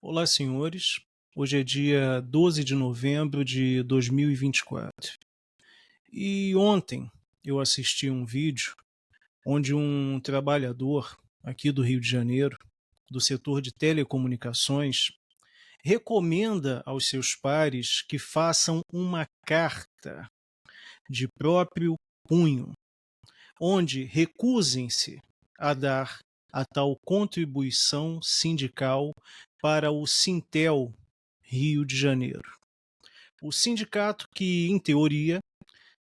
Olá, senhores. Hoje é dia 12 de novembro de 2024. E ontem eu assisti um vídeo onde um trabalhador aqui do Rio de Janeiro, do setor de telecomunicações, recomenda aos seus pares que façam uma carta de próprio punho, onde recusem-se a dar a tal contribuição sindical para o Sintel Rio de Janeiro. O sindicato que, em teoria,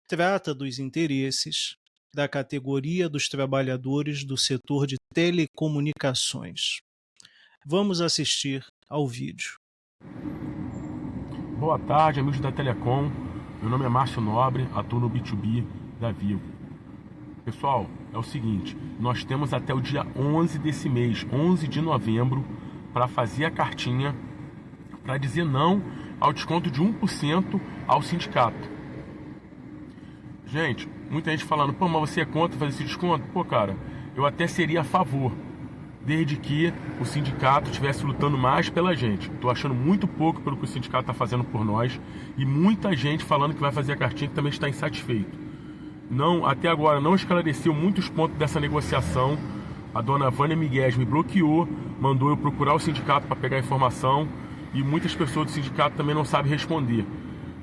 trata dos interesses da categoria dos trabalhadores do setor de telecomunicações. Vamos assistir ao vídeo. Boa tarde, amigos da Telecom. Meu nome é Márcio Nobre, atuo no B2B da Vivo. Pessoal, é o seguinte, nós temos até o dia 11 desse mês, 11 de novembro, para fazer a cartinha para dizer não ao desconto de 1% ao sindicato. Gente, muita gente falando, pô, mas você é contra fazer esse desconto? Pô, cara, eu até seria a favor, desde que o sindicato estivesse lutando mais pela gente. Estou achando muito pouco pelo que o sindicato está fazendo por nós e muita gente falando que vai fazer a cartinha que também está insatisfeito. Não, até agora não esclareceu muitos pontos dessa negociação. A dona Vânia Miguel me bloqueou, mandou eu procurar o sindicato para pegar informação e muitas pessoas do sindicato também não sabem responder.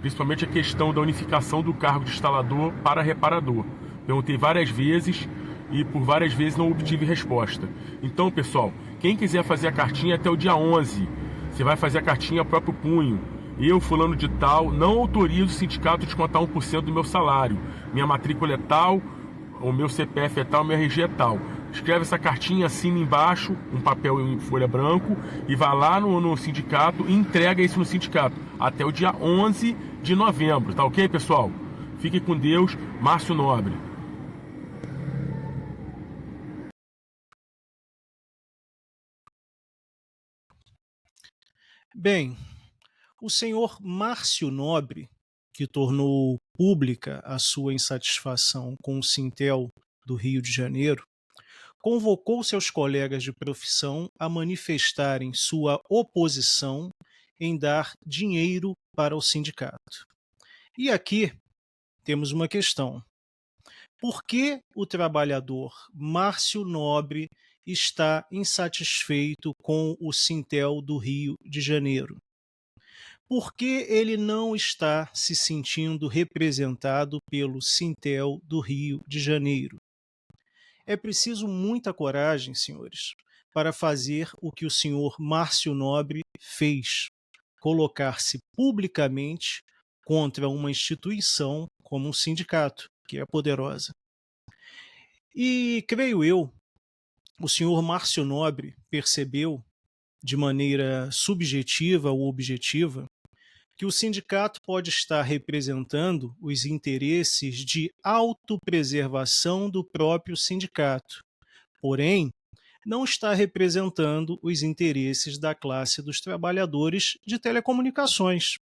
Principalmente a questão da unificação do cargo de instalador para reparador. Perguntei várias vezes e por várias vezes não obtive resposta. Então, pessoal, quem quiser fazer a cartinha até o dia 11, você vai fazer a cartinha a próprio punho. Eu, fulano de tal, não autorizo o sindicato a descontar 1% do meu salário. Minha matrícula é tal, o meu CPF é tal, meu RG é tal. Escreve essa cartinha, assina embaixo, um papel em folha branco, e vai lá no sindicato e entrega isso no sindicato. Até o dia 11 de novembro, tá ok, pessoal? Fiquem com Deus, Márcio Nobre. Bem, o senhor Márcio Nobre, que tornou pública a sua insatisfação com o Sintel do Rio de Janeiro, convocou seus colegas de profissão a manifestarem sua oposição em dar dinheiro para o sindicato. E aqui temos uma questão. Por que o trabalhador Márcio Nobre está insatisfeito com o Sintel do Rio de Janeiro? Por que ele não está se sentindo representado pelo Sintel do Rio de Janeiro? É preciso muita coragem, senhores, para fazer o que o senhor Márcio Nobre fez: colocar-se publicamente contra uma instituição como um sindicato, que é poderosa. E, creio eu, o senhor Márcio Nobre percebeu, de maneira subjetiva ou objetiva, que o sindicato pode estar representando os interesses de autopreservação do próprio sindicato, porém, não está representando os interesses da classe dos trabalhadores de telecomunicações.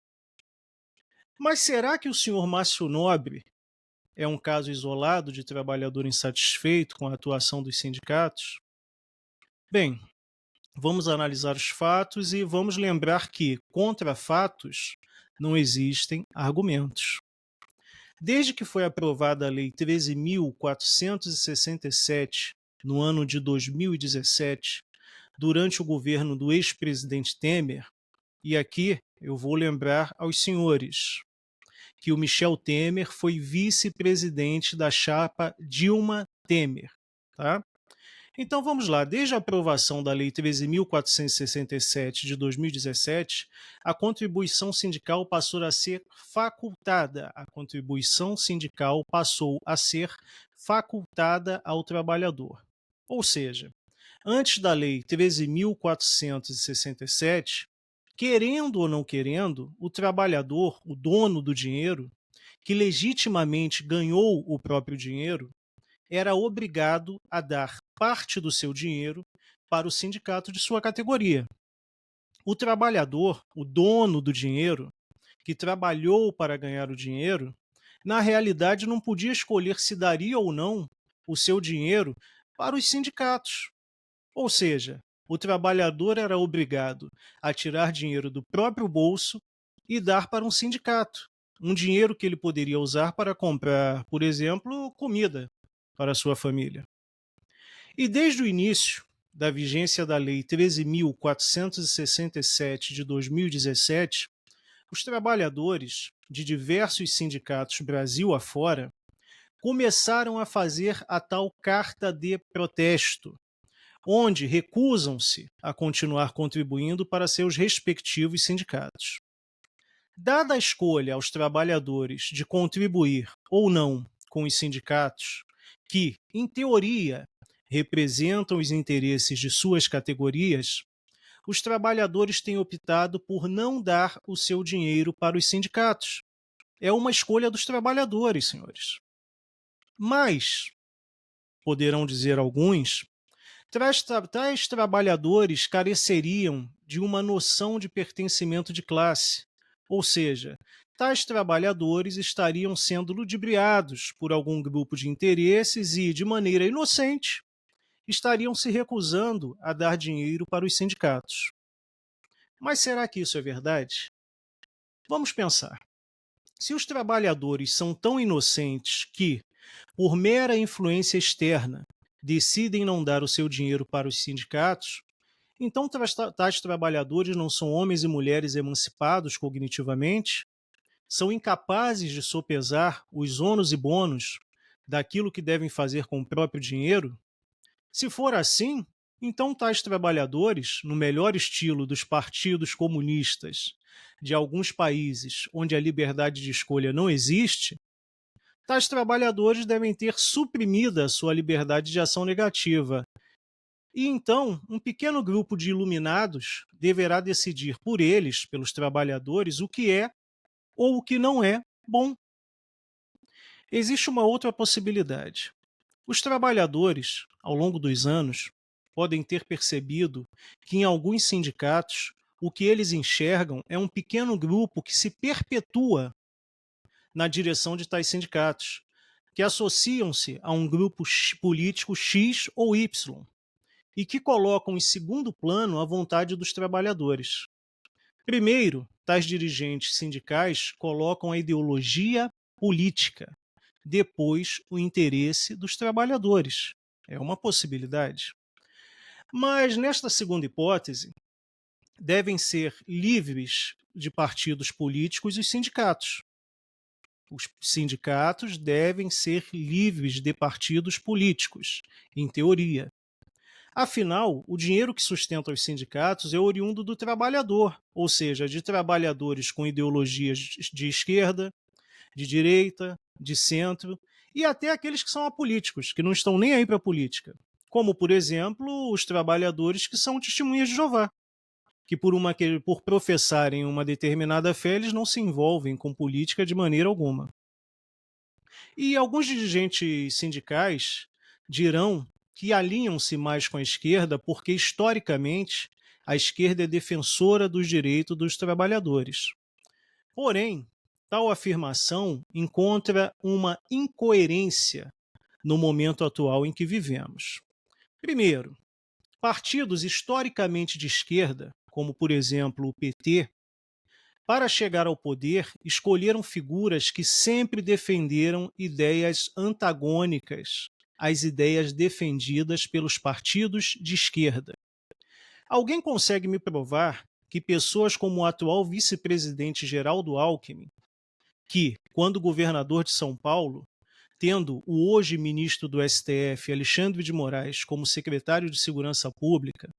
Mas será que o senhor Márcio Nobre é um caso isolado de trabalhador insatisfeito com a atuação dos sindicatos? Bem, vamos analisar os fatos e vamos lembrar que, contra fatos, não existem argumentos. Desde que foi aprovada a Lei 13.467, no ano de 2017, durante o governo do ex-presidente Temer, e aqui eu vou lembrar aos senhores que o Michel Temer foi vice-presidente da chapa Dilma Temer, tá? Então vamos lá, desde a aprovação da Lei 13.467 de 2017, a contribuição sindical passou a ser facultada. A contribuição sindical passou a ser facultada ao trabalhador. Ou seja, antes da Lei 13.467, querendo ou não querendo, o trabalhador, o dono do dinheiro, que legitimamente ganhou o próprio dinheiro, era obrigado a dar parte do seu dinheiro para o sindicato de sua categoria. O trabalhador, o dono do dinheiro, que trabalhou para ganhar o dinheiro, na realidade não podia escolher se daria ou não o seu dinheiro para os sindicatos. Ou seja, o trabalhador era obrigado a tirar dinheiro do próprio bolso e dar para um sindicato. Um dinheiro que ele poderia usar para comprar, por exemplo, comida para a sua família. E desde o início da vigência da Lei 13.467 de 2017, os trabalhadores de diversos sindicatos Brasil afora começaram a fazer a tal carta de protesto, onde recusam-se a continuar contribuindo para seus respectivos sindicatos. Dada a escolha aos trabalhadores de contribuir ou não com os sindicatos, que, em teoria, representam os interesses de suas categorias, os trabalhadores têm optado por não dar o seu dinheiro para os sindicatos. É uma escolha dos trabalhadores, senhores. Mas, poderão dizer alguns, tais trabalhadores careceriam de uma noção de pertencimento de classe, ou seja, tais trabalhadores estariam sendo ludibriados por algum grupo de interesses e, de maneira inocente, estariam se recusando a dar dinheiro para os sindicatos. Mas será que isso é verdade? Vamos pensar. Se os trabalhadores são tão inocentes que, por mera influência externa, decidem não dar o seu dinheiro para os sindicatos, então tais trabalhadores não são homens e mulheres emancipados cognitivamente? São incapazes de sopesar os ônus e bônus daquilo que devem fazer com o próprio dinheiro? Se for assim, então tais trabalhadores, no melhor estilo dos partidos comunistas de alguns países onde a liberdade de escolha não existe, tais trabalhadores devem ter suprimida a sua liberdade de ação negativa. E então, um pequeno grupo de iluminados deverá decidir por eles, pelos trabalhadores, o que é ou o que não é bom. Existe uma outra possibilidade. Os trabalhadores, ao longo dos anos, podem ter percebido que em alguns sindicatos o que eles enxergam é um pequeno grupo que se perpetua na direção de tais sindicatos, que associam-se a um grupo político X ou Y e que colocam em segundo plano a vontade dos trabalhadores. Primeiro, tais dirigentes sindicais colocam a ideologia política, depois o interesse dos trabalhadores. É uma possibilidade. Mas, nesta segunda hipótese, devem ser livres de partidos políticos os sindicatos. Os sindicatos devem ser livres de partidos políticos, em teoria. Afinal, o dinheiro que sustenta os sindicatos é oriundo do trabalhador, ou seja, de trabalhadores com ideologias de esquerda, de direita, de centro, e até aqueles que são apolíticos, que não estão nem aí para a política. Como, por exemplo, os trabalhadores que são testemunhas de Jeová, que por professarem uma determinada fé, eles não se envolvem com política de maneira alguma. E alguns dirigentes sindicais dirão que alinham-se mais com a esquerda porque, historicamente, a esquerda é defensora dos direitos dos trabalhadores. Porém, tal afirmação encontra uma incoerência no momento atual em que vivemos. Primeiro, partidos historicamente de esquerda, como por exemplo o PT, para chegar ao poder, escolheram figuras que sempre defenderam ideias antagônicas às ideias defendidas pelos partidos de esquerda. Alguém consegue me provar que pessoas como o atual vice-presidente Geraldo Alckmin, que, quando governador de São Paulo, tendo o hoje ministro do STF, Alexandre de Moraes, como secretário de Segurança Pública,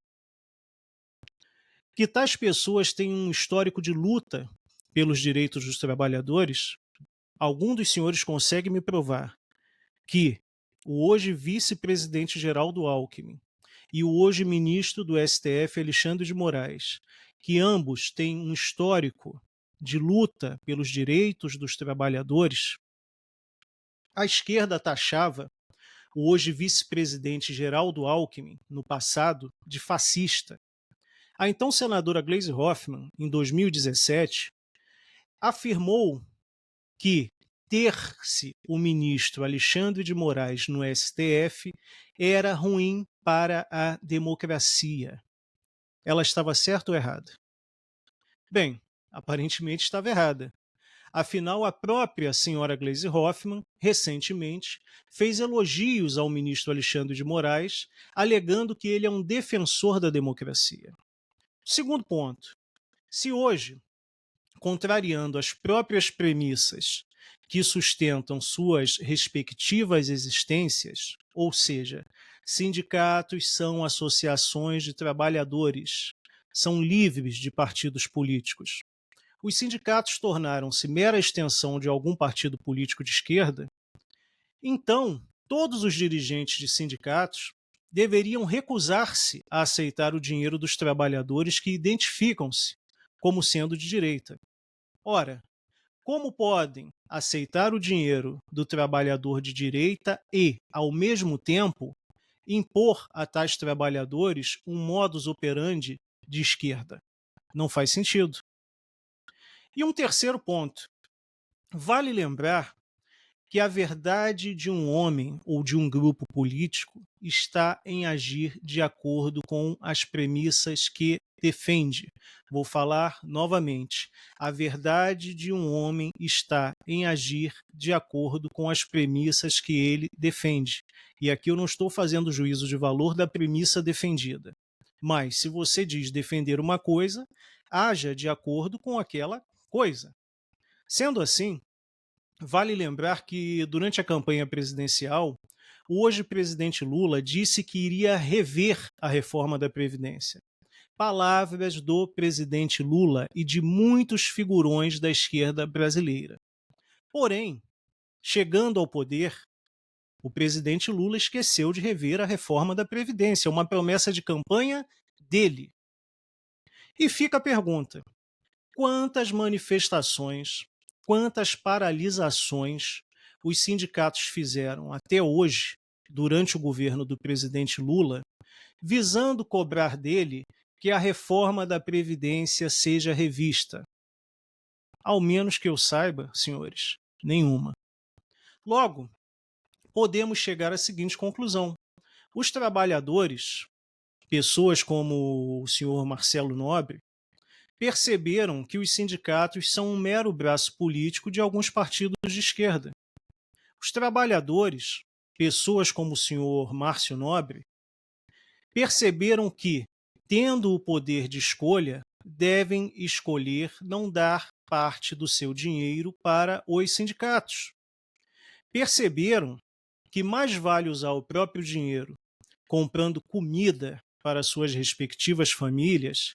que tais pessoas têm um histórico de luta pelos direitos dos trabalhadores? Algum dos senhores consegue me provar que o hoje vice-presidente Geraldo Alckmin e o hoje ministro do STF, Alexandre de Moraes, que ambos têm um histórico de luta pelos direitos dos trabalhadores? A esquerda taxava o hoje vice-presidente Geraldo Alckmin, no passado, de fascista. A então senadora Gleisi Hoffmann, em 2017, afirmou que ter-se o ministro Alexandre de Moraes no STF era ruim para a democracia. ela estava certa ou errada? Bem, aparentemente estava errada. Afinal, a própria senhora Gleisi Hoffmann, recentemente, fez elogios ao ministro Alexandre de Moraes, alegando que ele é um defensor da democracia. Segundo ponto, se hoje, contrariando as próprias premissas que sustentam suas respectivas existências, ou seja, sindicatos são associações de trabalhadores, são livres de partidos políticos. Os sindicatos tornaram-se mera extensão de algum partido político de esquerda, então todos os dirigentes de sindicatos deveriam recusar-se a aceitar o dinheiro dos trabalhadores que identificam-se como sendo de direita. Ora, como podem aceitar o dinheiro do trabalhador de direita e, ao mesmo tempo, impor a tais trabalhadores um modus operandi de esquerda? Não faz sentido. E um terceiro ponto. Vale lembrar que a verdade de um homem ou de um grupo político está em agir de acordo com as premissas que defende. Vou falar novamente. A verdade de um homem está em agir de acordo com as premissas que ele defende. E aqui eu não estou fazendo juízo de valor da premissa defendida. Mas, se você diz defender uma coisa, haja de acordo com aquela coisa. Sendo assim, vale lembrar que, durante a campanha presidencial, o hoje presidente Lula disse que iria rever a reforma da Previdência. Palavras do presidente Lula e de muitos figurões da esquerda brasileira. Porém, chegando ao poder, o presidente Lula esqueceu de rever a reforma da Previdência, uma promessa de campanha dele. E fica a pergunta: quantas manifestações, quantas paralisações os sindicatos fizeram até hoje, durante o governo do presidente Lula, visando cobrar dele que a reforma da Previdência seja revista? Ao menos que eu saiba, senhores, nenhuma. Logo, podemos chegar à seguinte conclusão: os trabalhadores, pessoas como o senhor Marcelo Nobre, perceberam que os sindicatos são um mero braço político de alguns partidos de esquerda. Os trabalhadores, pessoas como o senhor Márcio Nobre, perceberam que, tendo o poder de escolha, devem escolher não dar parte do seu dinheiro para os sindicatos. Perceberam que mais vale usar o próprio dinheiro comprando comida para suas respectivas famílias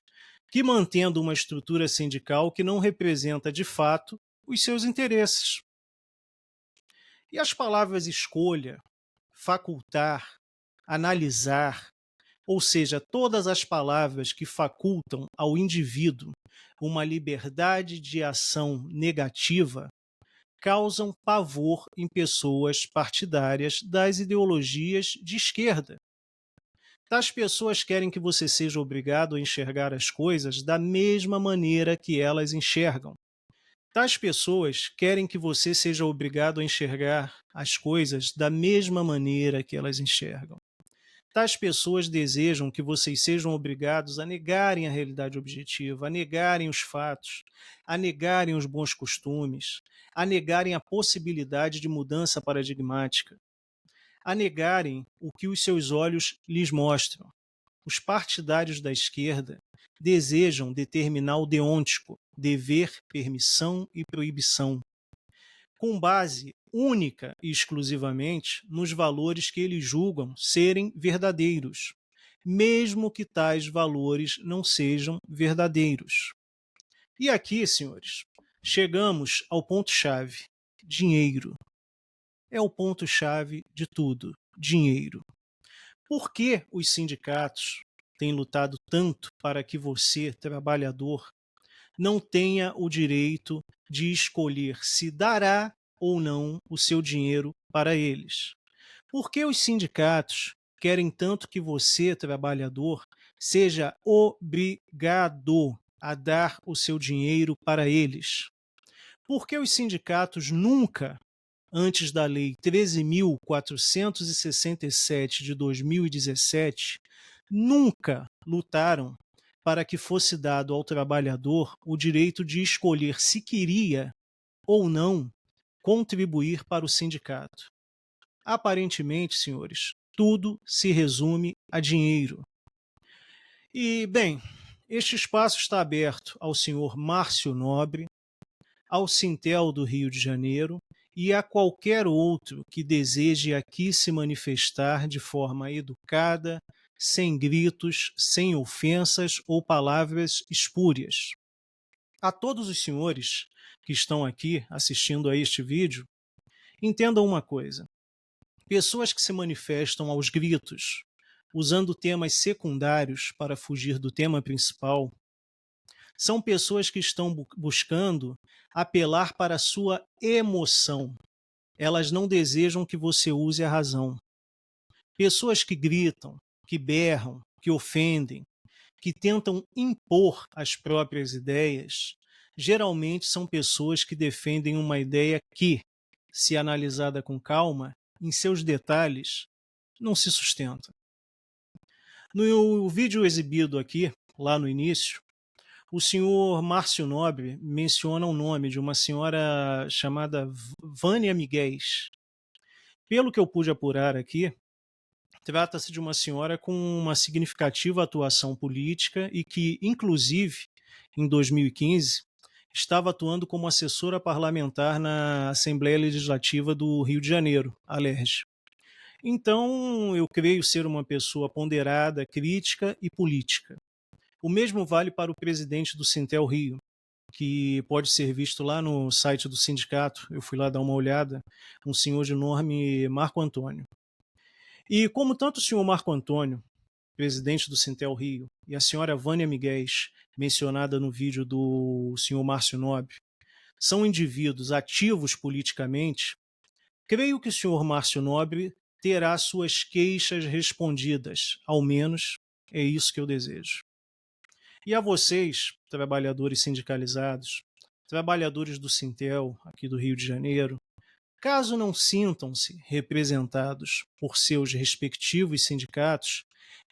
que mantendo uma estrutura sindical que não representa de fato os seus interesses. E as palavras escolha, facultar, analisar, ou seja, todas as palavras que facultam ao indivíduo uma liberdade de ação negativa, causam pavor em pessoas partidárias das ideologias de esquerda. Tais pessoas querem que você seja obrigado a enxergar as coisas da mesma maneira que elas enxergam. Tais pessoas querem que você seja obrigado a enxergar as coisas da mesma maneira que elas enxergam. Tais pessoas desejam que vocês sejam obrigados a negarem a realidade objetiva, a negarem os fatos, a negarem os bons costumes, a negarem a possibilidade de mudança paradigmática, a negarem o que os seus olhos lhes mostram. Os partidários da esquerda desejam determinar o deôntico, dever, permissão e proibição, com base única e exclusivamente nos valores que eles julgam serem verdadeiros, mesmo que tais valores não sejam verdadeiros. E aqui, senhores, chegamos ao ponto-chave: dinheiro. É o ponto-chave de tudo: dinheiro. Por que os sindicatos têm lutado tanto para que você, trabalhador, não tenha o direito de escolher se dará ou não o seu dinheiro para eles? Por que os sindicatos querem tanto que você, trabalhador, seja obrigado a dar o seu dinheiro para eles? Por que os sindicatos nunca, antes da Lei 13.467 de 2017, nunca lutaram para que fosse dado ao trabalhador o direito de escolher se queria ou não contribuir para o sindicato. Aparentemente, senhores, tudo se resume a dinheiro. E, bem, este espaço está aberto ao senhor Márcio Nobre, ao Sintel do Rio de Janeiro e a qualquer outro que deseje aqui se manifestar de forma educada, sem gritos, sem ofensas ou palavras espúrias. A todos os senhores que estão aqui assistindo a este vídeo, entendam uma coisa: pessoas que se manifestam aos gritos, usando temas secundários para fugir do tema principal, são pessoas que estão buscando apelar para a sua emoção. Elas não desejam que você use a razão. Pessoas que gritam, que berram, que ofendem, que tentam impor as próprias ideias, geralmente são pessoas que defendem uma ideia que, se analisada com calma, em seus detalhes, não se sustenta. No vídeo exibido aqui, lá no início, o senhor Márcio Nobre menciona o nome de uma senhora chamada Vânia Miguéis. Pelo que eu pude apurar aqui, trata-se de uma senhora com uma significativa atuação política e que, inclusive, em 2015, estava atuando como assessora parlamentar na Assembleia Legislativa do Rio de Janeiro, a LERJ. Então, eu creio ser uma pessoa ponderada, crítica e política. O mesmo vale para o presidente do Sintel Rio, que pode ser visto lá no site do sindicato. Eu fui lá dar uma olhada, um senhor de nome Marco Antônio. E como tanto o senhor Marco Antônio, presidente do Sintel Rio, e a senhora Vânia Miguéis, mencionada no vídeo do senhor Márcio Nobre, são indivíduos ativos politicamente, creio que o senhor Márcio Nobre terá suas queixas respondidas, ao menos é isso que eu desejo. E a vocês, trabalhadores sindicalizados, trabalhadores do Sintel, aqui do Rio de Janeiro, caso não sintam-se representados por seus respectivos sindicatos,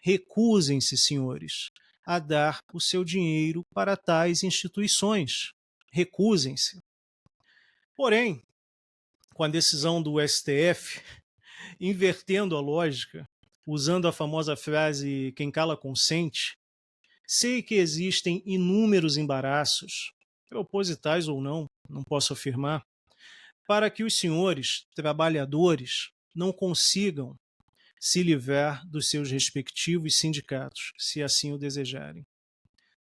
recusem-se, senhores, a dar o seu dinheiro para tais instituições. Recusem-se. Porém, com a decisão do STF, invertendo a lógica, usando a famosa frase "quem cala consente", sei que existem inúmeros embaraços, propositais ou não, não posso afirmar, para que os senhores trabalhadores não consigam se livrar dos seus respectivos sindicatos, se assim o desejarem.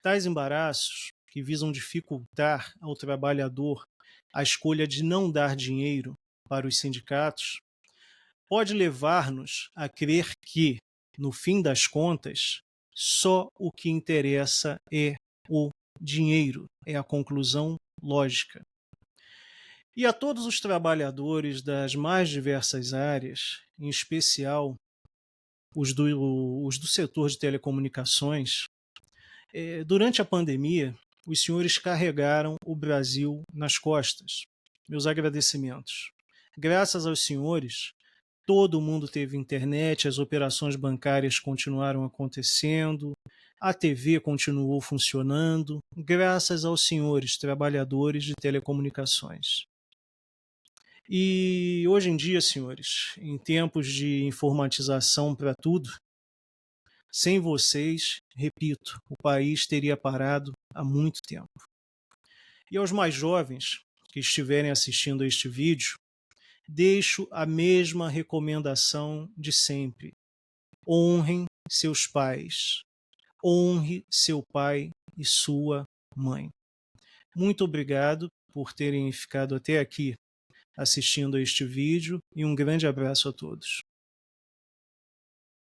Tais embaraços, que visam dificultar ao trabalhador a escolha de não dar dinheiro para os sindicatos, pode levar-nos a crer que, no fim das contas, só o que interessa é o dinheiro, é a conclusão lógica. E a todos os trabalhadores das mais diversas áreas, em especial os do setor de telecomunicações, durante a pandemia, os senhores carregaram o Brasil nas costas. Meus agradecimentos. Graças aos senhores, todo mundo teve internet, as operações bancárias continuaram acontecendo, a TV continuou funcionando, graças aos senhores trabalhadores de telecomunicações. E hoje em dia, senhores, em tempos de informatização para tudo, sem vocês, repito, o país teria parado há muito tempo. E aos mais jovens que estiverem assistindo a este vídeo, deixo a mesma recomendação de sempre: honrem seus pais, honre seu pai e sua mãe. Muito obrigado por terem ficado até aqui assistindo a este vídeo e um grande abraço a todos.